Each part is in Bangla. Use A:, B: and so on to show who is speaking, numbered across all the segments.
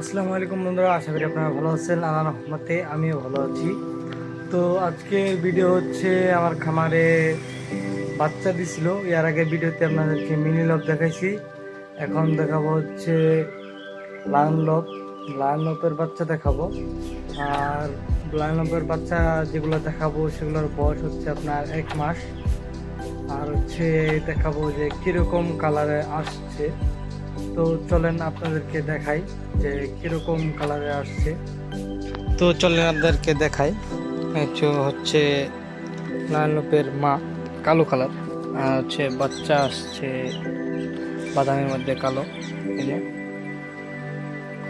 A: আসসালামু আলাইকুম বন্ধুরা, আশা করি আপনারা ভালো আছেন। আল্লাহর রহমতে আমিও ভালো আছি। তো আজকের ভিডিও হচ্ছে আমার খামারে বাচ্চা দিছিল। এর আগে ভিডিওতে আপনাদেরকে মিনি লব দেখাইছি, এখন দেখাবো হচ্ছে লায়ন লব। লায়ন লবের বাচ্চা দেখাবো। আর লায়ন লবের বাচ্চা যেগুলো দেখাবো সেগুলোর বয়স হচ্ছে আপনার 1 মাস। আর হচ্ছে দেখাবো যে কিরকম কালারে আসছে। তো চলেন আপনাদেরকে দেখাই যে কিরকম কালারে আসছে। তো চলেন আপনাদেরকে দেখাই। হচ্ছে লালনপের মা কালো কালার, আর হচ্ছে বাচ্চা আসছে বাদামের মধ্যে কালো। এই যে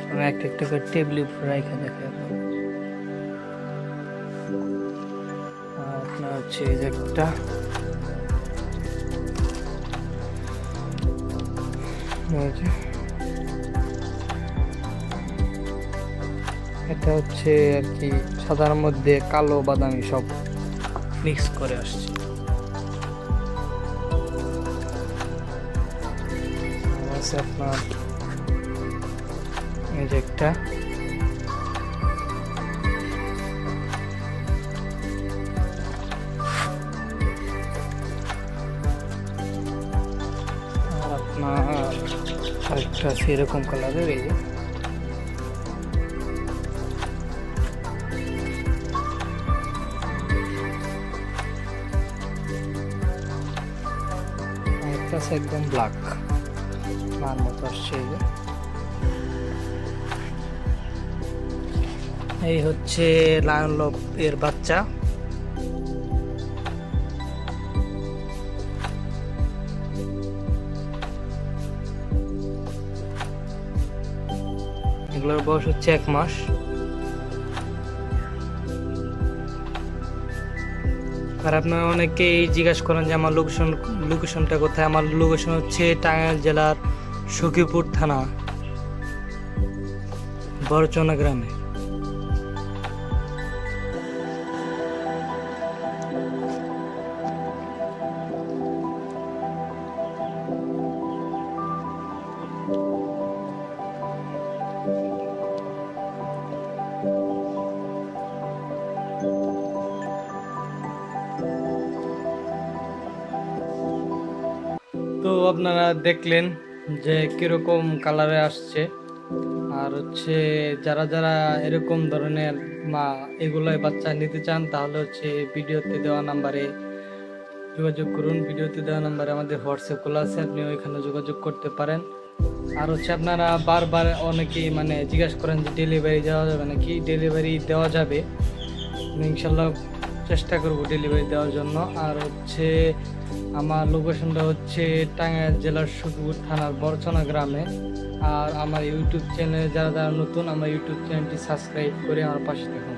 A: আমি একটা একটা করে টেবিল উপরে রেখে দেখে আপনার হচ্ছে এই যে একটা এটা হচ্ছে আর কি সাদার মধ্যে কালো বাদামি সব মিক্স করে আসছে। আপনার এই যে একটা আপনার আরেকটা সেরকম কালারের। এই যে আরেকটা আছে একদম ব্ল্যাক মার মতো আসছে। এই হচ্ছে লায়ন লব এর বাচ্চা। এগুলোর বয়স হচ্ছে 1 মাস। আর আপনারা অনেকেই জিজ্ঞাসা করেন যে আমার লোকেশনটা কোথায়। আমার লোকেশন হচ্ছে টাঙ্গাইল জেলার সখীপুর থানা বড়চনা গ্রামে। তো আপনারা দেখলেন যে কিরকম কালারে আসছে। আর হচ্ছে যারা যারা এরকম ধরনের মা এগুলোই বাচ্চা নিতে চান তাহলে হচ্ছে ভিডিওতে দেওয়া নাম্বারে যোগাযোগ করুন। ভিডিওতে দেওয়া নাম্বারে আমাদের হোয়াটসঅ্যাপ খোলা আছে, আপনি ওইখানে যোগাযোগ করতে পারেন। আর হচ্ছে আপনারা বারবার অনেকেই জিজ্ঞাসা করেন যে ডেলিভারি দেওয়া যাবে নাকি। ডেলিভারি দেওয়া যাবে, ইনশাল্লাহ চেষ্টা করব ডেলিভারি দেওয়ার জন্য। আর হচ্ছে আমার লোকেশনটা হচ্ছে টাঙ্গাইল জেলার সখীপুর থানার বড়চনা গ্রামে। আর আমার ইউটিউব চ্যানেলে যারা যারা নতুন, আমার ইউটিউব চ্যানেলটি সাবস্ক্রাইব করে আমার পাশে থাকুন।